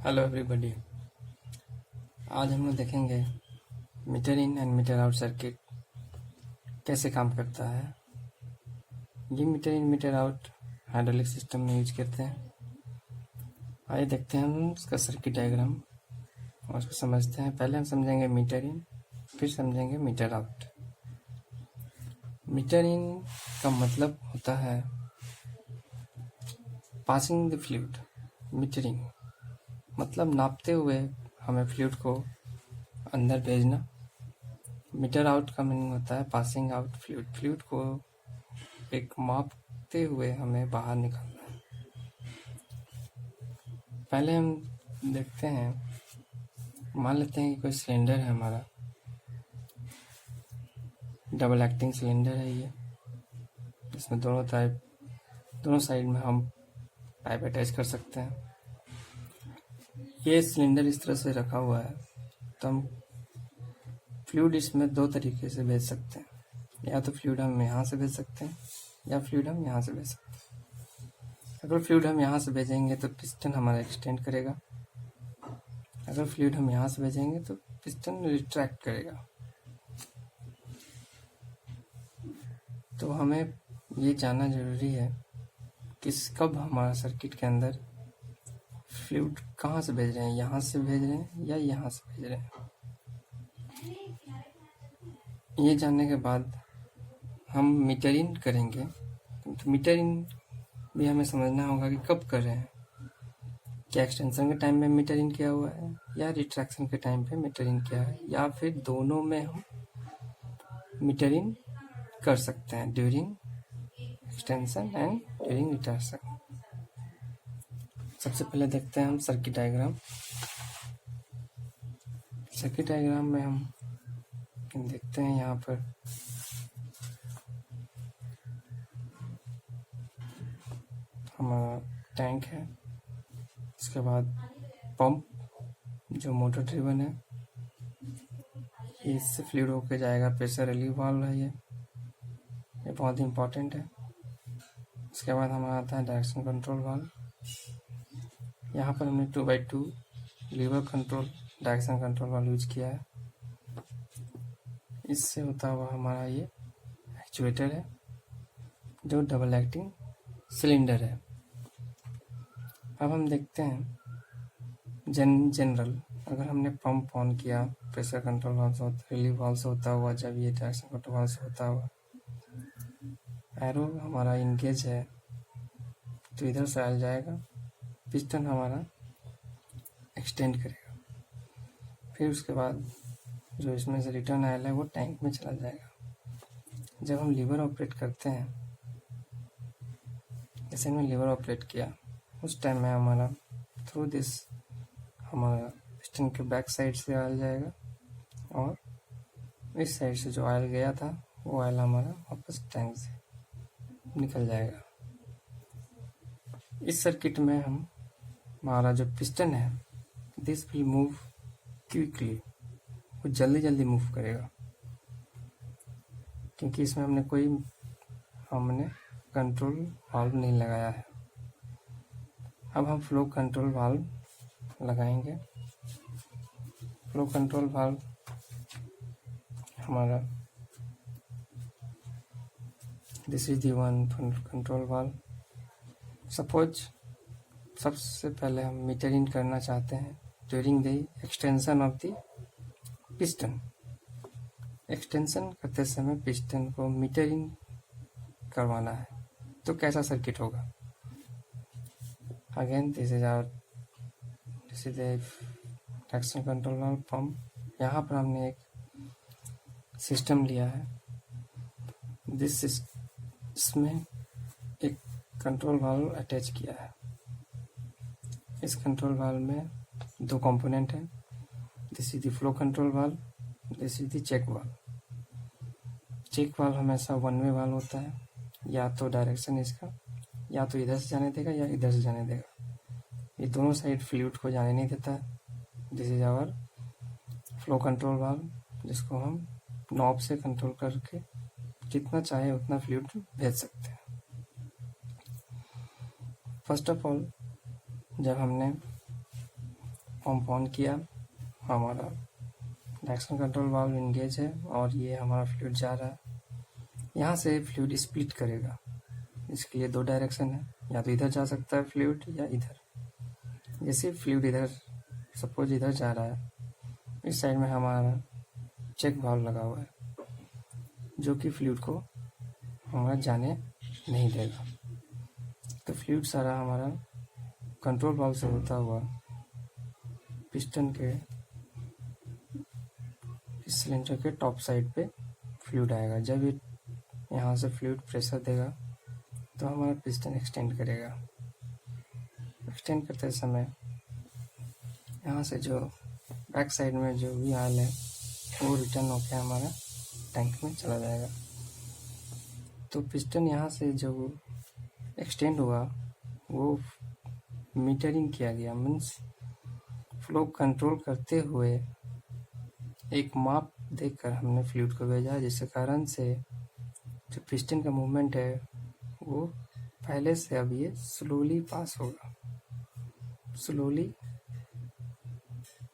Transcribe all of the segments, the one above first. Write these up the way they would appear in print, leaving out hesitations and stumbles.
Hello everybody. आज हम लोग देखेंगे meter in and meter out circuit कैसे काम करता है। ये meter in meter out hydraulic system में यूज करते हैं। आइए देखते हैं हम उसका सर्किट डायग्राम और उसको समझते हैं। पहले हम समझेंगे मीटर इन, फिर समझेंगे मीटर आउट। मीटर इन का मतलब होता है पासिंग द फ्लूइड। मीटरिंग मतलब नापते हुए हमें फ्लूइड को अंदर भेजना। मीटर आउट का मीनिंग होता है पासिंग आउट फ्लूइड। फ्लूइड को एक मापते हुए हमें बाहर निकालना है। पहले हम देखते हैं, मान लेते हैं कि कोई सिलेंडर है हमारा, डबल एक्टिंग सिलेंडर है ये। इसमें दोनों साइड में हम पाइप अटैच कर सकते हैं। ये सिलेंडर इस तरह से रखा हुआ है तो हम फ्लूइड इसमें दो तरीके से भेज सकते हैं। या तो फ्लूइड हम यहाँ से भेज सकते हैं या फ्लूइड हम यहाँ से भेज सकते हैं। अगर फ्लूइड हम यहाँ से भेजेंगे तो पिस्टन हमारा एक्सटेंड करेगा। अगर फ्लूइड हम यहाँ से भेजेंगे तो पिस्टन रिट्रैक्ट करेगा। तो हमें ये जानना जरूरी है कि कब हमारा सर्किट के अंदर फ्लूइड कहाँ से भेज रहे हैं, यहाँ से भेज रहे हैं या यहाँ से भेज रहे हैं। ये जानने के बाद हम मीटरिंग करेंगे। तो मीटरिंग भी हमें समझना होगा कि कब कर रहे हैं। क्या एक्सटेंशन के टाइम में मीटरिंग किया हुआ है या रिट्रैक्शन के टाइम पे मीटरिंग किया है, या फिर दोनों में हम मीटरिंग कर सकते हैं, during extension and during retraction. सबसे पहले देखते हैं हम सर्किट डायग्राम। सर्किट डायग्राम में हम देखते हैं, यहाँ पर हमारा टैंक है, उसके बाद पंप जो मोटर ड्रिवन है, इससे फ्लूइड होके जाएगा। प्रेशर रिलीव वाल्व है ये बहुत इंपॉर्टेंट है। उसके बाद हमारा आता है डायरेक्शन कंट्रोल वाल्व। यहाँ पर हमने 2x2 lever control direction control valve use किया है। इससे होता हुआ हमारा ये एक्चुएटर है जो डबल एक्टिंग सिलेंडर है। अब हम देखते हैं जनरल, अगर हमने पंप ऑन किया प्रेशर कंट्रोल वाल्व से, रिलीव वाल्व से होता हुआ, जब ये डायरेक्शन कंट्रोल वाल्व से होता हुआ एरो हमारा इंगेज है तो इधर से आ जाएगा, पिस्टन हमारा एक्सटेंड करेगा। फिर उसके बाद जो इसमें से रिटर्न आयल है वो टैंक में चला जाएगा। जब हम लीवर ऑपरेट करते हैं, जैसे हमने लीवर ऑपरेट किया, उस टाइम में हमारा थ्रू दिस हमारा पिस्टन के बैक साइड से ऑयल जाएगा और इस साइड से जो ऑयल गया था वो ऑयल हमारा वापस टैंक से निकल जाएगा। इस सर्किट में हमारा जो पिस्टन है, दिस विल मूव क्विकली, वो जल्दी मूव करेगा, क्योंकि इसमें हमने कंट्रोल वाल्व नहीं लगाया है। अब हम फ्लो कंट्रोल वाल्व लगाएंगे। फ्लो कंट्रोल वाल्व हमारा this is the one control valve. Suppose सबसे पहले हम मीटरिंग करना चाहते हैं during the extension of the piston. Extension करते समय पिस्टन को मीटरिंग करवाना है, तो कैसा सर्किट होगा। Again this is the direction control valve pump. यहाँ पर हमने एक सिस्टम लिया है। इसमें एक कंट्रोल वाल्व अटैच किया है। इस कंट्रोल वाल्व में दो कंपोनेंट हैं। This is the flow control valve, this is the check valve. Check valve हमेशा वन वे वाल्व होता है, या तो डायरेक्शन इसका या तो इधर से जाने देगा या इधर से जाने देगा। ये दोनों साइड फ्लूइड को जाने नहीं देता है। This is our flow control valve, जिसको हम नॉब से कंट्रोल करके जितना चाहे उतना फ्लूइड भेज सकते हैं। फर्स्ट ऑफ ऑल, जब हमने पंप ऑन किया, हमारा डायरेक्शन कंट्रोल वाल्व इंगेज है और ये हमारा फ्लूइड जा रहा है। यहाँ से फ्लूइड स्प्लिट करेगा, इसके लिए 2 डायरेक्शन है, या तो इधर जा सकता है फ्लूइड या इधर। जैसे फ्लूइड इधर, सपोज इधर जा रहा है, इस साइड में हमारा चेक वाल्व लगा हुआ है जो कि फ्लूइड को हमारा जाने नहीं देगा। तो फ्लूइड सारा हमारा कंट्रोल वाल्व से होता हुआ पिस्टन के इस सिलेंडर के टॉप साइड पे फ्लूइड आएगा। जब ये यहाँ से फ्लूइड प्रेशर देगा तो हमारा पिस्टन एक्सटेंड करेगा। एक्सटेंड करते समय यहाँ से जो बैक साइड में जो भी ऑयल है वो रिटर्न होकर हमारा टैंक में चला जाएगा। तो पिस्टन यहाँ से जो एक्सटेंड हुआ वो मीटरिंग किया गया, मीन्स फ्लो कंट्रोल करते हुए एक माप देकर हमने फ्लूइड को भेजा, जिसके कारण से जो पिस्टन का मूवमेंट है वो पहले से अब ये स्लोली पास होगा, स्लोली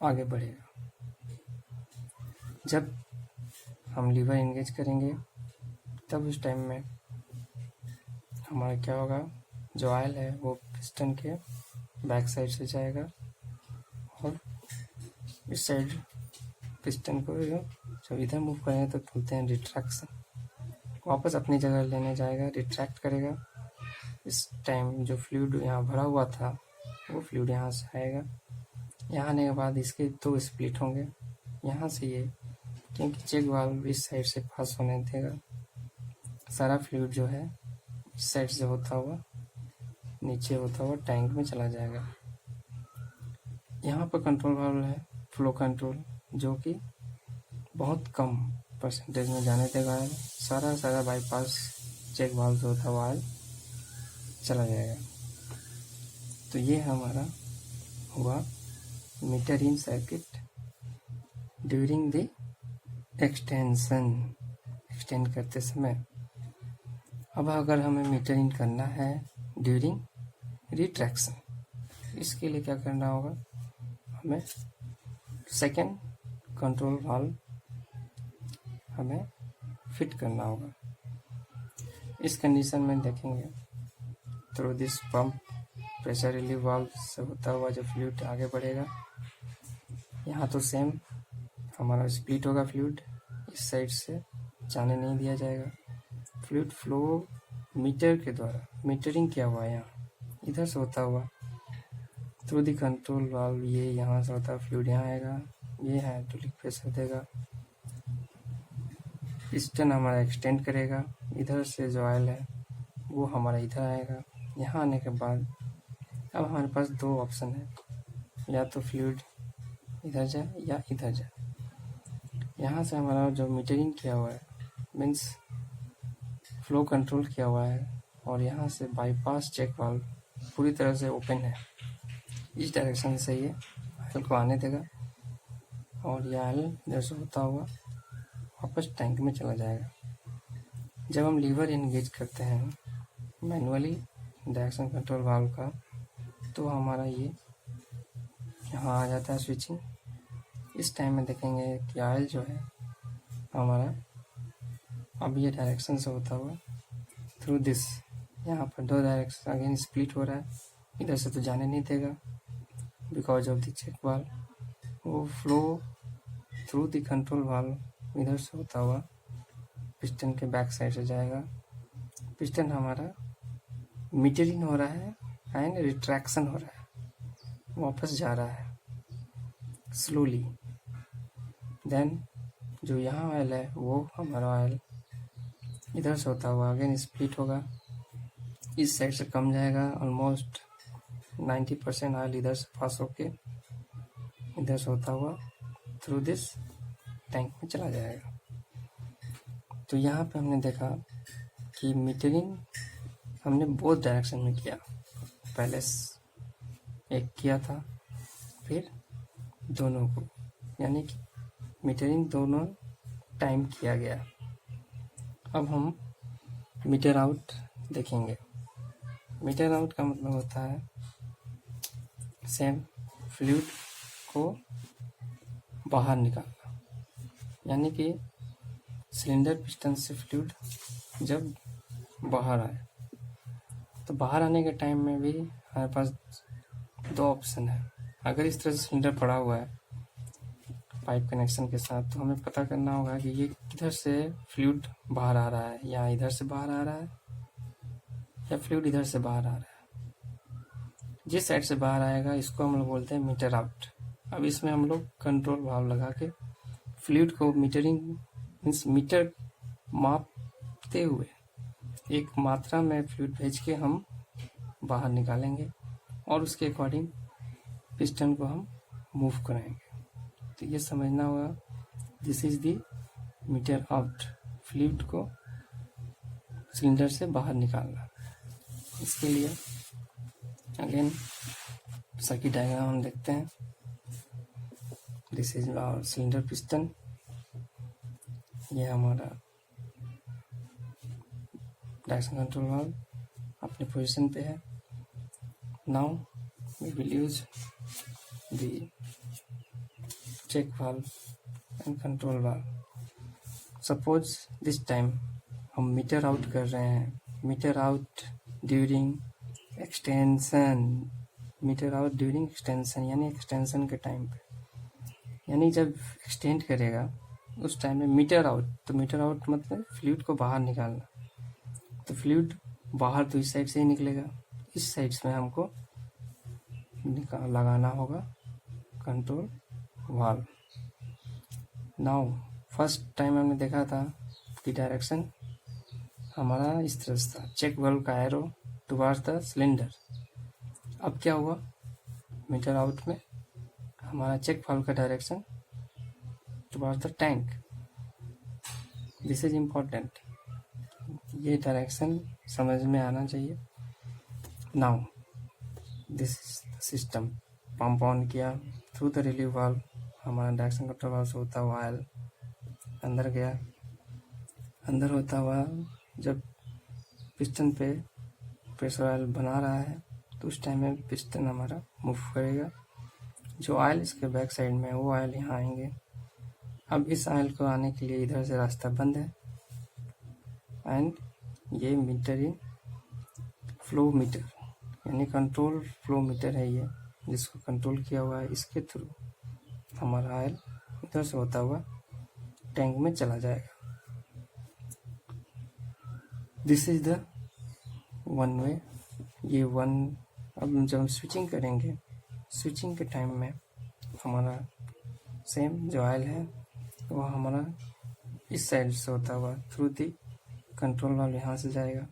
आगे बढ़ेगा। जब हम लीवर एंगेज करेंगे तब उस टाइम में हमारा क्या होगा, जो ऑयल है वो पिस्टन के बैक साइड से जाएगा और इस साइड पिस्टन को जब इधर मूव करेंगे तो बोलते हैं रिट्रैक्शन, वापस अपनी जगह लेने जाएगा, रिट्रैक्ट करेगा। इस टाइम जो फ्लूइड यहाँ भरा हुआ था वो फ्लूइड यहाँ से आएगा। यहाँ आने के बाद इसके 2 स्प्लिट होंगे। यहाँ से ये, क्योंकि चेक वाल्व इस साइड से पास होने देगा, सारा फ्लूइड जो है इस साइड से होता हुआ नीचे होता हुआ टैंक में चला जाएगा। यहाँ पर कंट्रोल वाल्व है फ्लो कंट्रोल, जो कि बहुत कम परसेंटेज में जाने देगा ऑयल, सारा बाईपास चेक वाल्व जो होता हुआ ऑयल चला जाएगा। तो ये हमारा हुआ meter in circuit during the extension, extend करते समय। अब अगर हमें मीटर इन करना है ड्यूरिंग रिट्रैक्शन, इसके लिए क्या करना होगा, हमें सेकेंड कंट्रोल वाल्व हमें फिट करना होगा। इस कंडीशन में देखेंगे through this pump pressure relief valve से होता हुआ जो फ्लूइड आगे बढ़ेगा। यहाँ तो सेम हमारा स्प्लिट होगा, फ्लूइड इस साइड से जाने नहीं दिया जाएगा। फ्लूइड फ्लो मीटर के द्वारा मीटरिंग किया हुआ है, यहाँ इधर से होता हुआ थ्रू दी कंट्रोल वाल्व, ये यहाँ से होता है फ्लूइड यहाँ आएगा, ये है हाइड्रोलिक प्रेशर देगा, पिस्टन हमारा एक्सटेंड करेगा, इधर से जो ऑयल है वो हमारा इधर आएगा। यहाँ आने के बाद अब हमारे पास 2 ऑप्शन है, या तो फ्लूइड इधर जाए या इधर जाए। यहाँ से हमारा जो मीटरिंग किया हुआ है मीन्स फ्लो कंट्रोल किया हुआ है, और यहाँ से बाईपास चेक वाल्व पूरी तरह से ओपन है, इस डायरेक्शन से ये ऑयल को आने देगा और यह ऑयल इधर से होता हुआ वापस टैंक में चला जाएगा। जब हम लीवर एंगेज करते हैं मैनुअली डायरेक्शन कंट्रोल वाल्व का, तो हमारा ये यहाँ आ जाता है स्विचिंग। इस टाइम में देखेंगे कि ऑयल जो है हमारा अब ये डायरेक्शन से होता हुआ थ्रू दिस, यहाँ पर 2 डायरेक्शन अगेन स्प्लिट हो रहा है, इधर से तो जाने नहीं देगा because of the check valve, वो flow through the control valve इधर से होता हुआ पिस्टन के बैक साइड से जाएगा। पिस्टन हमारा मीटरिंग हो रहा है एंड रिट्रैक्शन हो रहा है, वापस जा रहा है स्लोली। देन जो यहाँ ऑयल है वो हमारा ऑयल इधर से होता हुआ अगेन स्प्लिट होगा, इस साइड से कम जाएगा, ऑलमोस्ट 90% ऑयल इधर से पास होके इधर से होता हुआ थ्रू दिस टैंक में चला जाएगा। तो यहाँ पे हमने देखा कि मीटरिंग हमने बोथ डायरेक्शन में किया, पहले एक किया था फिर दोनों को, यानी कि मीटरिंग दोनों टाइम किया गया। अब हम मीटर आउट देखेंगे। मीटर आउट का मतलब होता है सेम फ्लूइड को बाहर निकालना, यानी कि सिलेंडर पिस्टन से फ्लूइड जब बाहर आए, तो बाहर आने के टाइम में भी हमारे पास दो ऑप्शन है। अगर इस तरह से सिलेंडर पड़ा हुआ है पाइप कनेक्शन के साथ, तो हमें पता करना होगा कि ये किधर से फ्लूइड बाहर आ रहा है, या इधर से बाहर आ रहा है या फ्लूइड इधर से बाहर आ रहा है। जिस साइड से बाहर आएगा इसको हम लोग बोलते हैं मीटर आउट। अब इसमें हम लोग कंट्रोल वाल्व लगा के फ्लूइड को मीटरिंग मीन्स मीटर मापते हुए एक मात्रा में फ्लूइड भेज के हम बाहर निकालेंगे और उसके अकॉर्डिंग पिस्टन को हम मूव कराएंगे। तो ये समझना होगा, this is the meter out, fluid को सिलेंडर से बाहर निकालना। इसके लिए अगेन सर्किट डायग्राम हम देखते हैं। This is our cylinder piston, ये हमारा डायरेक्शन कंट्रोल वाल्व अपने पोजीशन पे है। Now we will use the check valve and control valve. Suppose this time हम मीटर आउट कर रहे हैं, meter out during extension, meter out during extension यानी एक्सटेंशन के टाइम पे, यानी जब एक्सटेंड करेगा उस टाइम में मीटर आउट। तो मीटर आउट मतलब फ्लूइड को बाहर निकालना, तो फ्लूइड बाहर तो इस साइड से ही निकलेगा, इस साइड में हमको लगाना होगा control valve. Now first time हमने देखा था कि डायरेक्शन हमारा इस तरह से था, चेक वाल्व का एरो टुवर्ड्स द सिलेंडर। अब क्या हुआ, मीटर आउट में हमारा चेक वाल्व का direction towards the tank. This is important, ये डायरेक्शन समझ में आना चाहिए। Now this is the system, pump on किया थ्रू द रिलीव वाल्व, हमारा डायरेक्शन कंट्रोल वाल्व से होता हुआ ऑयल अंदर गया। अंदर होता हुआ जब पिस्टन पे प्रेशर ऑयल बना रहा है तो उस टाइम में पिस्टन हमारा मूव करेगा। जो ऑयल इसके बैक साइड में है वो ऑयल यहाँ आएंगे। अब इस ऑयल को आने के लिए इधर से रास्ता बंद है, एंड ये मीटरिंग फ्लो मीटर यानी कंट्रोल फ्लो मीटर है ये, जिसको कंट्रोल किया हुआ है। इसके थ्रू हमारा ऑयल इधर से होता हुआ टैंक में चला जाएगा। This is the one way, ये वन। अब जब हम स्विचिंग करेंगे, स्विचिंग के टाइम में हमारा सेम जो ऑयल है वो हमारा इस साइड से होता हुआ थ्रू दी कंट्रोल वाल्व यहाँ से जाएगा।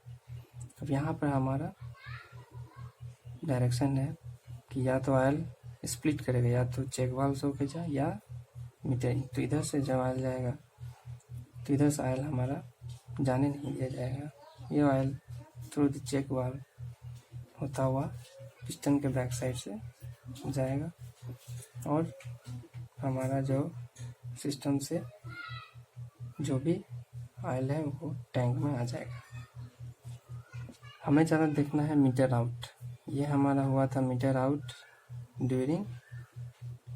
अब यहाँ पर हमारा डायरेक्शन है कि या तो ऑयल स्प्लिट करेगा, या तो चेक वाल्व से होकर जाए या मीटरिंग। तो इधर से जब ऑयल जाएगा तो इधर से ऑयल हमारा जाने नहीं दिया जाएगा, ये oil through the check valve होता हुआ पिस्टन के बैक साइड से जाएगा और हमारा जो सिस्टम से जो भी ऑयल है वो टैंक में आ जाएगा। हमें ज़्यादा देखना है मीटर आउट। ये हमारा हुआ था मीटर आउट ड्यूरिंग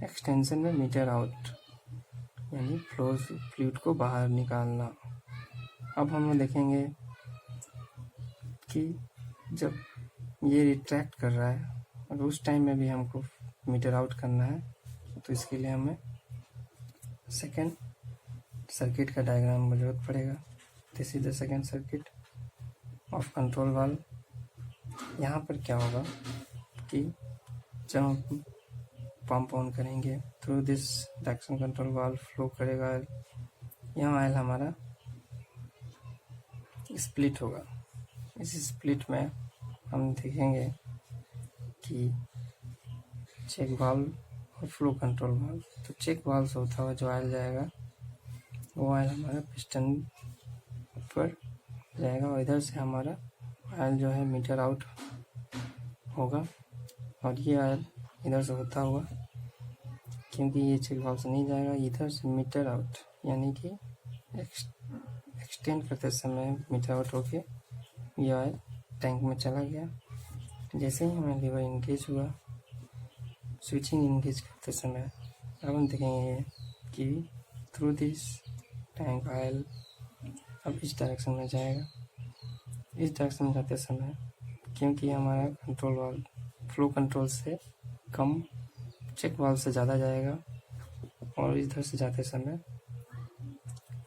एक्सटेंशन में, मीटर आउट यानी फ्लूइड को बाहर निकालना। अब हम देखेंगे कि जब ये रिट्रैक्ट कर रहा है और उस टाइम में भी हमको मीटर आउट करना है, तो इसके लिए हमें सेकेंड सर्किट का डायग्राम जरूरत पड़ेगा। This is the second circuit of control valve. यहाँ पर क्या होगा कि जब हम पंप ऑन करेंगे through this direction control valve flow करेगा ऑयल, यहाँ ऑयल हमारा स्प्लिट होगा। इस स्प्लिट में हम देखेंगे कि चेक वाल्व और फ्लो कंट्रोल वाल्व। तो चेक वाल्व से होता हुआ जो ऑयल जाएगा वो ऑयल हमारा पिस्टन पर जाएगा और इधर से हमारा ऑयल जो है मीटर आउट होगा। और ये ऑयल इधर से होता हुआ, क्योंकि ये चेक वाल्व से नहीं जाएगा, इधर से मीटर आउट यानी कि एक्सटेंड करते समय मीटर आउट होके ये ऑयल टैंक में चला गया। जैसे ही हमें लीवर इंगेज हुआ स्विचिंग इंगेज करते समय अब हम देखेंगे कि थ्रू दिस टैंक ऑयल अब इस डायरेक्शन में जाएगा। इस डायरेक्शन में जाते समय क्योंकि हमारा कंट्रोल वाल्व फ्लो कंट्रोल से कम चेक वाल्व से ज़्यादा जाएगा और इधर से जाते समय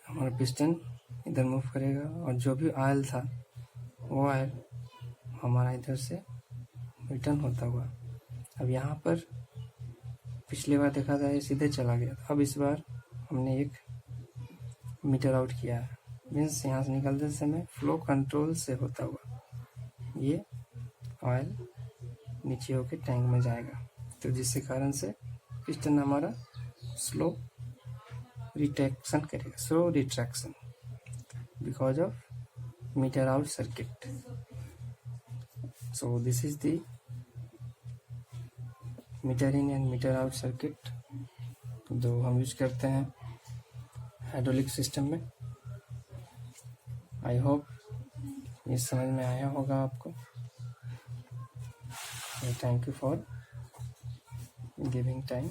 हमारा पिस्टन इधर मूव करेगा और जो भी ऑयल था वो ऑयल हमारा इधर से रिटर्न होता हुआ। अब यहाँ पर पिछली बार देखा था ये सीधे चला गया था, अब इस बार हमने एक मीटर आउट किया है, मीन्स यहाँ से निकलते समय फ्लो कंट्रोल से होता हुआ ये ऑयल नीचे होके टैंक में जाएगा, तो जिसके कारण से पिस्टन हमारा स्लो रिट्रैक्शन करेगा, slow retraction because of meter out circuit. So this is the meter in and meter out circuit जो हम यूज करते हैं हाइड्रोलिक सिस्टम में। आई होप ये समझ में आया होगा आपको। Thank you for giving time.